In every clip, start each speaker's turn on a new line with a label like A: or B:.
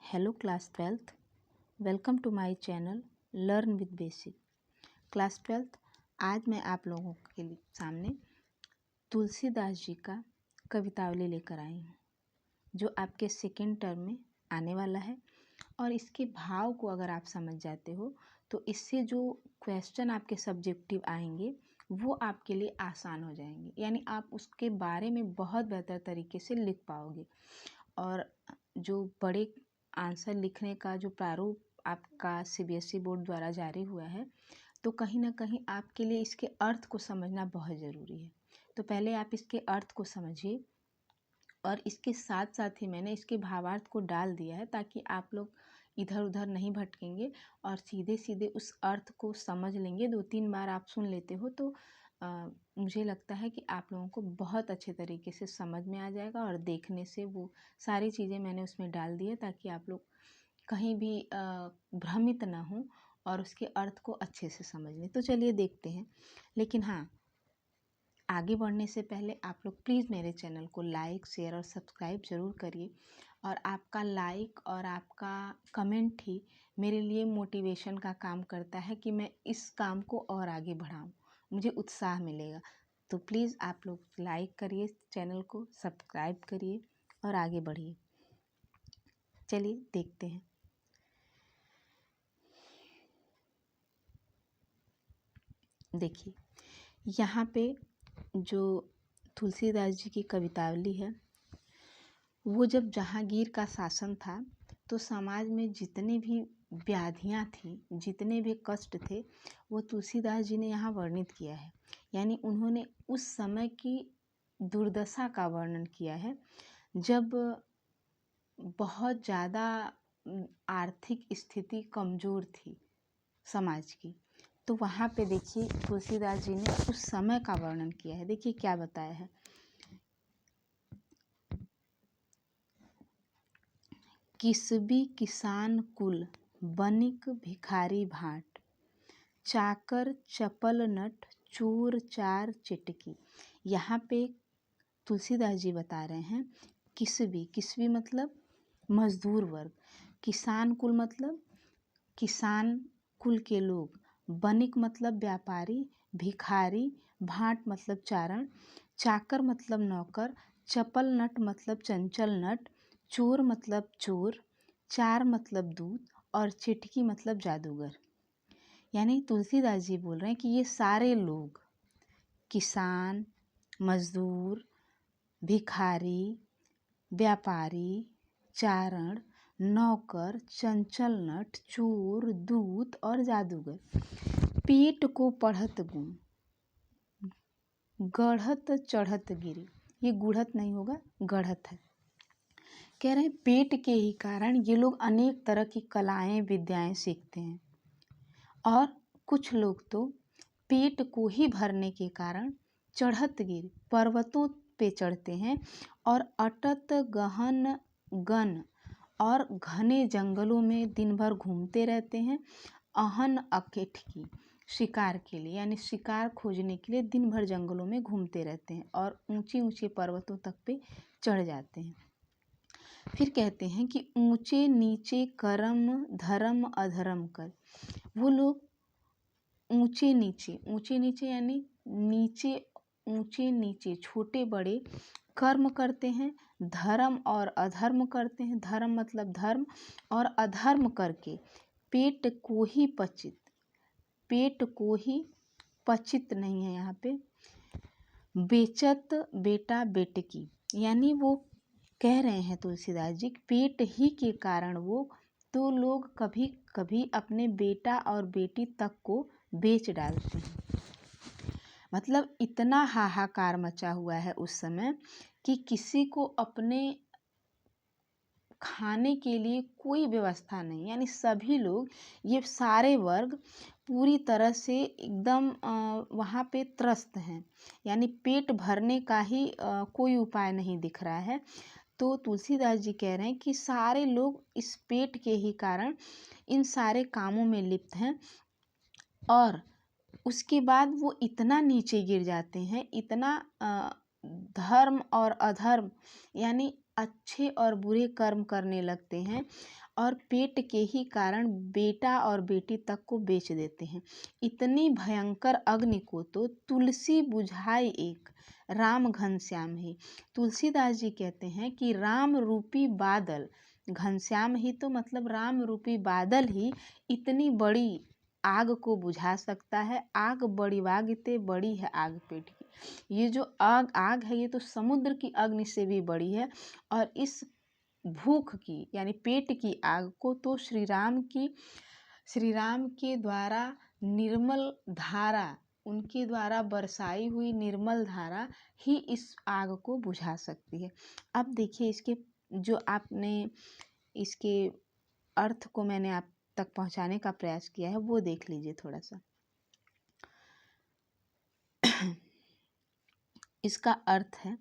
A: Hello class 12th, welcome to my channel learn with basic. Class 12th, आज मैं आप लोगों के सामने तुलसीदास जी का कवितावली लेकर आई हूँ जो आपके सेकेंड टर्म में आने वाला है। और इसके भाव को अगर आप समझ जाते हो तो इससे जो क्वेश्चन आपके सब्जेक्टिव आएंगे वो आपके लिए आसान हो जाएंगे, यानी आप उसके बारे में बहुत बेहतर तरीके से लिख पाओगे। और जो बड़े आंसर लिखने का जो प्रारूप आपका सीबीएसई बोर्ड द्वारा जारी हुआ है, तो कहीं ना कहीं आपके लिए इसके अर्थ को समझना बहुत ज़रूरी है। तो पहले आप इसके अर्थ को समझिए और इसके साथ साथ ही मैंने इसके भावार्थ को डाल दिया है ताकि आप लोग इधर उधर नहीं भटकेंगे और सीधे सीधे उस अर्थ को समझ लेंगे। 2-3 बार आप सुन लेते हो तो मुझे लगता है कि आप लोगों को बहुत अच्छे तरीके से समझ में आ जाएगा। और देखने से वो सारी चीज़ें मैंने उसमें डाल दी है ताकि आप लोग कहीं भी भ्रमित ना हों और उसके अर्थ को अच्छे से समझ लें। तो चलिए देखते हैं। लेकिन हाँ, आगे बढ़ने से पहले आप लोग प्लीज़ मेरे चैनल को लाइक, शेयर और सब्सक्राइब ज़रूर करिए। और आपका लाइक और आपका कमेंट ही मेरे लिए मोटिवेशन का काम करता है कि मैं इस काम को और आगे बढ़ाऊँ, मुझे उत्साह मिलेगा। तो प्लीज़ आप लोग लाइक करिए, चैनल को सब्सक्राइब करिए और आगे बढ़िए। चलिए देखते हैं। देखिए, यहाँ पे जो तुलसीदास जी की कवितावली है, वो जब जहांगीर का शासन था तो समाज में जितने भी व्याधियाँ थी, जितने भी कष्ट थे, वो तुलसीदास जी ने यहाँ वर्णित किया है। यानी उन्होंने उस समय की दुर्दशा का वर्णन किया है जब बहुत ज़्यादा आर्थिक स्थिति कमज़ोर थी समाज की। तो वहाँ पे देखिए तुलसीदास जी ने उस समय का वर्णन किया है। देखिए क्या बताया है। किसबी किसान कुल बनिक भिखारी भाट, चाकर चपल नट चोर चार चिटकी। यहाँ पे तुलसीदास जी बता रहे हैं किसबी मतलब मजदूर वर्ग, किसान कुल मतलब किसान कुल के लोग, बनिक मतलब व्यापारी, भिखारी, भाट मतलब चारण, चाकर मतलब नौकर, चपल नट मतलब चंचल नट, चोर मतलब चोर, चार मतलब दूत और चिटकी मतलब जादूगर। यानी तुलसीदास जी बोल रहे हैं कि ये सारे लोग, किसान, मजदूर, भिखारी, व्यापारी, चारण, नौकर, चंचल नट, चोर, दूत और जादूगर, पेट को पढ़त गुण, गढ़त चढ़त गिरी। ये गुढ़त नहीं होगा, गढ़त है। कह रहे हैं पेट के ही कारण ये लोग अनेक तरह की कलाएं विद्याएं सीखते हैं। और कुछ लोग तो पेट को ही भरने के कारण चढ़त गिर पर्वतों पे चढ़ते हैं और अटत गहन गन और घने जंगलों में दिन भर घूमते रहते हैं। अहन अकेठ की शिकार के लिए, यानी शिकार खोजने के लिए दिन भर जंगलों में घूमते रहते हैं और ऊंचे ऊंचे पर्वतों तक पे चढ़ जाते हैं। फिर कहते हैं कि ऊंचे नीचे कर्म धर्म अधर्म कर। वो लोग ऊंचे नीचे यानी नीचे ऊंचे नीचे छोटे बड़े कर्म करते हैं, धर्म और अधर्म करते हैं। धर्म मतलब धर्म और अधर्म करके पेट को ही पचित नहीं है यहाँ पे, बेचत बेटा बेटकी। यानी वो कह रहे हैं तुलसीदास जी, पेट ही के कारण वो तो लोग कभी कभी अपने बेटा और बेटी तक को बेच डालते हैं। मतलब इतना हाहाकार मचा हुआ है उस समय कि किसी को अपने खाने के लिए कोई व्यवस्था नहीं। यानी सभी लोग, ये सारे वर्ग पूरी तरह से एकदम वहाँ पे त्रस्त हैं, यानी पेट भरने का ही कोई उपाय नहीं दिख रहा है। तो तुलसीदास जी कह रहे हैं कि सारे लोग इस पेट के ही कारण इन सारे कामों में लिप्त हैं और उसके बाद वो इतना नीचे गिर जाते हैं, इतना धर्म और अधर्म यानी अच्छे और बुरे कर्म करने लगते हैं और पेट के ही कारण बेटा और बेटी तक को बेच देते हैं। इतनी भयंकर अग्नि को तो तुलसी बुझाई एक, राम घनश्याम ही। तुलसीदास जी कहते हैं कि राम रूपी बादल, घनश्याम ही तो मतलब राम रूपी बादल ही इतनी बड़ी आग को बुझा सकता है। आग बड़ी वागते, बड़ी है आग पेट की। ये जो आग है ये तो समुद्र की अग्नि से भी बड़ी है। और इस भूख की यानी पेट की आग को तो श्री राम के द्वारा निर्मल धारा, उनके द्वारा बरसाई हुई निर्मल धारा ही इस आग को बुझा सकती है। अब देखिए इसके जो आपने इसके अर्थ को मैंने आप तक पहुंचाने का प्रयास किया है वो देख लीजिए थोड़ा सा। इसका अर्थ है,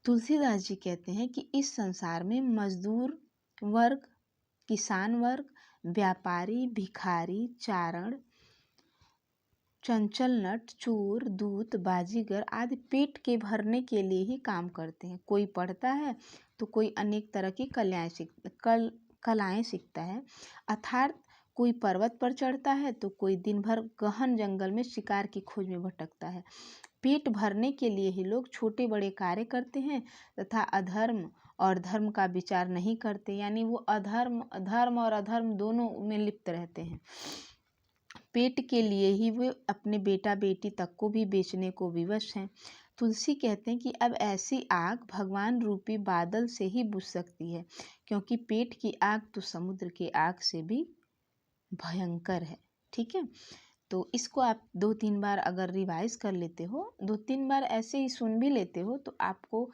A: तुलसीदास जी कहते हैं कि इस संसार में मजदूर वर्ग, किसान वर्ग, व्यापारी, भिखारी, चारण, चंचल नट, चोर, दूत, बाजीगर आदि पेट के भरने के लिए ही काम करते हैं। कोई पढ़ता है तो कोई अनेक तरह की कलाएं सीखता है। अर्थात कोई पर्वत पर चढ़ता है तो कोई दिन भर गहन जंगल में शिकार की खोज में भटकता है। पेट भरने के लिए ही लोग छोटे बड़े कार्य करते हैं तथा अधर्म और धर्म का विचार नहीं करते, यानी वो धर्म और अधर्म दोनों में लिप्त रहते हैं। पेट के लिए ही वे अपने बेटा बेटी तक को भी बेचने को विवश हैं। तुलसी कहते हैं कि अब ऐसी आग भगवान रूपी बादल से ही बुझ सकती है, क्योंकि पेट की आग तो समुद्र की आग से भी भयंकर है। ठीक है, तो इसको आप 2-3 बार अगर रिवाइज कर लेते हो, 2-3 बार ऐसे ही सुन भी लेते हो, तो आपको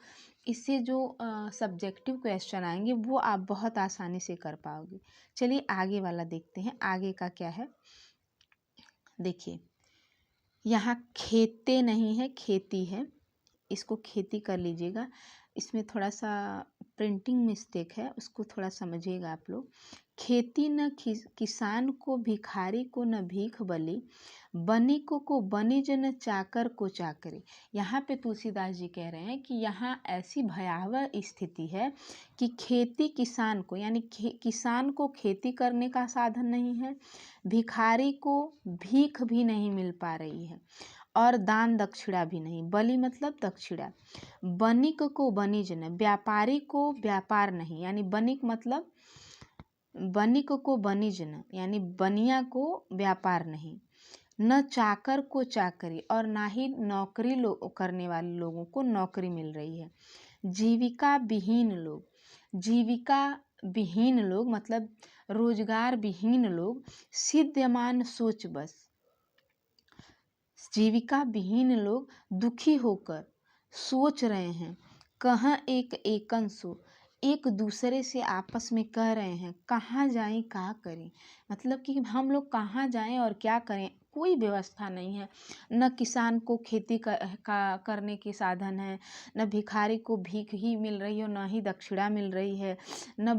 A: इससे जो सब्जेक्टिव क्वेश्चन आएंगे वो आप बहुत आसानी से कर पाओगे। चलिए आगे वाला देखते हैं, आगे का क्या है। देखिए यहाँ खेते नहीं है, खेती है, इसको खेती कर लीजिएगा। इसमें थोड़ा सा प्रिंटिंग मिस्टेक है, उसको थोड़ा समझिएगा आप लोग। खेती न किसान को, भिखारी को न भीख बली, बनिक को बनिज न चाकर को चाकरी। यहाँ पे तुलसीदास जी कह रहे हैं कि यहाँ ऐसी भयावह स्थिति है कि खेती किसान को, यानी किसान को खेती करने का साधन नहीं है, भिखारी को भीख भी नहीं मिल पा रही है, और दान दक्षिणा भी नहीं। बलि मतलब दक्षिणा। बनिक को बनिज न, व्यापारी को व्यापार नहीं, यानी बनिक मतलब बनिक को बनिज न, यानी बनिया को व्यापार नहीं। न चाकर को चाकरी, और ना ही नौकरी करने वाले लोगों को नौकरी मिल रही है। जीविका विहीन लोग, जीविका विहीन लोग मतलब रोजगार विहीन लोग, सिद्धमान सोच बस। जीविका विहीन लोग दुखी होकर सोच रहे हैं, कहाँ एक एकन सो, एक दूसरे से आपस में कह रहे हैं कहाँ जाएं क्या करें, मतलब कि हम लोग कहाँ जाएं और क्या करें, कोई व्यवस्था नहीं है। न किसान को खेती करने के साधन है, न भिखारी को भीख ही मिल रही है, न ही दक्षिणा मिल रही है, न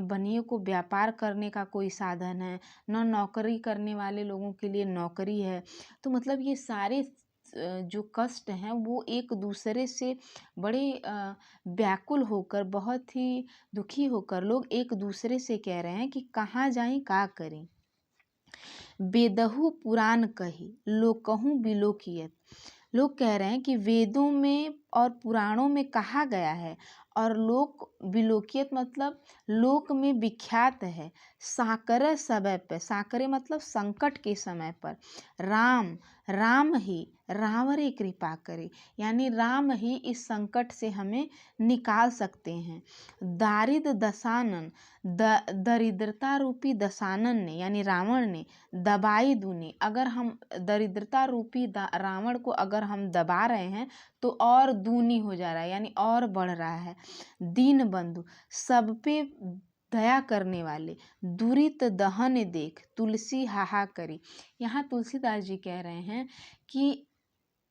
A: बनिए को व्यापार करने का कोई साधन है, न नौकरी करने वाले लोगों के लिए नौकरी है। तो मतलब ये सारे जो कष्ट हैं वो एक दूसरे से बड़े व्याकुल होकर, बहुत ही दुखी होकर लोग एक दूसरे से कह रहे हैं कि कहाँ जाएं क्या करें। वेदहु पुराण कही लोकहु बिलोकियत। लोग कह रहे हैं कि वेदों में और पुराणों में कहा गया है और लोक विलोकियत मतलब लोक में विख्यात है। साकर समय पर, साकरे मतलब संकट के समय पर, राम ही रावरे कृपा करे, यानी राम ही इस संकट से हमें निकाल सकते हैं। दारिद दशानन, दरिद्रता रूपी दशानन ने यानी रावण ने दबाई दूनी, अगर हम दरिद्रता रूपी रावण को अगर हम दबा रहे हैं तो और दूनी हो जा रहा है, यानी और बढ़ रहा है। दीन बंधु सब पे दया करने वाले, दुरित दहन देख तुलसी हाहा करी। यहाँ तुलसीदास जी कह रहे हैं कि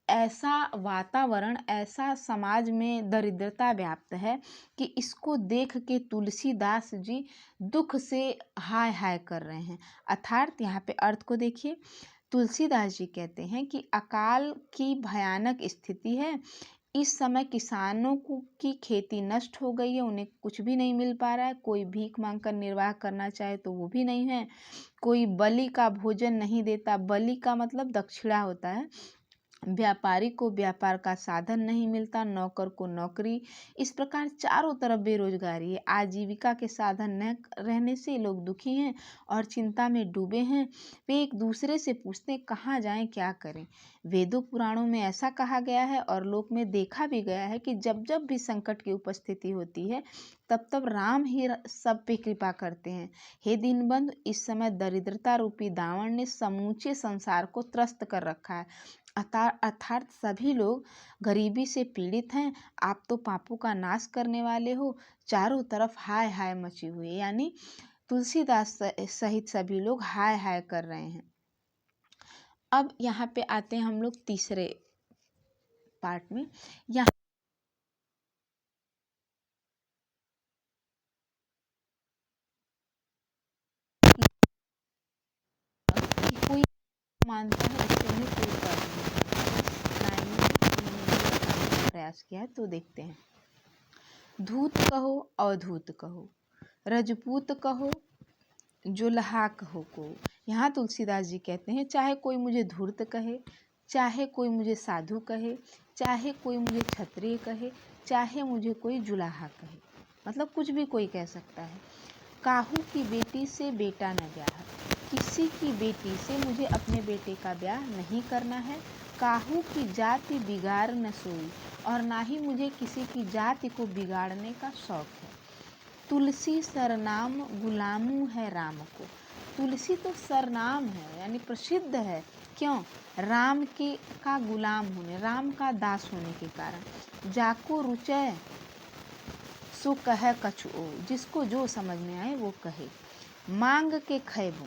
A: ऐसा वातावरण, ऐसा समाज में दरिद्रता व्याप्त है कि इसको देख के तुलसीदास जी दुख से हाय हाय कर रहे हैं। अर्थात यहाँ पे अर्थ को देखिए, तुलसीदास जी कहते हैं कि अकाल की भयानक स्थिति है, इस समय किसानों की खेती नष्ट हो गई है, उन्हें कुछ भी नहीं मिल पा रहा है। कोई भीख मांगकर निर्वाह करना चाहे तो वो भी नहीं है। कोई बलि का भोजन नहीं देता। बलि का मतलब दक्षिणा होता है। व्यापारी को व्यापार का साधन नहीं मिलता, नौकर को नौकरी। इस प्रकार चारों तरफ बेरोजगारी है। आजीविका के साधन न रहने से लोग दुखी हैं और चिंता में डूबे हैं। वे एक दूसरे से पूछते हैं कहाँ जाएं, क्या करें। वेदों पुराणों में ऐसा कहा गया है और लोक में देखा भी गया है कि जब जब भी संकट की उपस्थिति होती है तब तब राम ही सब पे कृपा करते हैं। हे दीनबंधु, इस समय दरिद्रता रूपी दावण ने समूचे संसार को त्रस्त कर रखा है। अर्थात सभी लोग गरीबी से पीड़ित हैं। आप तो पापों का नाश करने वाले हो। चारों तरफ हाय हाय मची हुई है, यानी तुलसीदास सहित सभी लोग हाय हाय कर रहे हैं। अब यहाँ पे आते हैं हम लोग तीसरे पार्ट में। यहाँ कोई मानता है इससे उन्हें कोई फर्क नहीं पड़ता। लाइन में प्रयास किया है तो देखते हैं। धूत कहो अवधूत कहो, रजपूत कहो जुल्हा कहो को। यहाँ तुलसीदास जी कहते हैं चाहे कोई मुझे धूर्त कहे, चाहे कोई मुझे साधु कहे, चाहे कोई मुझे क्षत्रिय कहे, चाहे मुझे कोई जुलाहा कहे, मतलब कुछ भी कोई कह सकता है। काहू की बेटी से बेटा न ब्याह, किसी की बेटी से मुझे अपने बेटे का ब्याह नहीं करना है। काहू की जाति बिगाड़ न सोई, और ना ही मुझे किसी की जाति को बिगाड़ने का शौक है। तुलसी सरनाम गुलामू है राम को। तुलसी तो सरनाम है, यानी प्रसिद्ध है। क्यों? राम के का गुलाम होने, राम का दास होने के कारण। जाको रुचय सो कह कछु ओ, जिसको जो समझ में आए वो कहे। मांग के खैबो,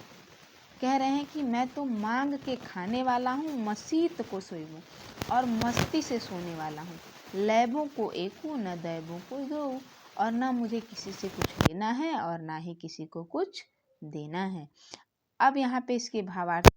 A: कह रहे हैं कि मैं तो मांग के खाने वाला हूँ, मसीत को सोईबो, और मस्ती से सोने वाला हूँ। लैबों को एको न दैबों को दो, और ना मुझे किसी से कुछ लेना है और ना ही किसी को कुछ देना है। अब यहाँ पे इसके भावार्थ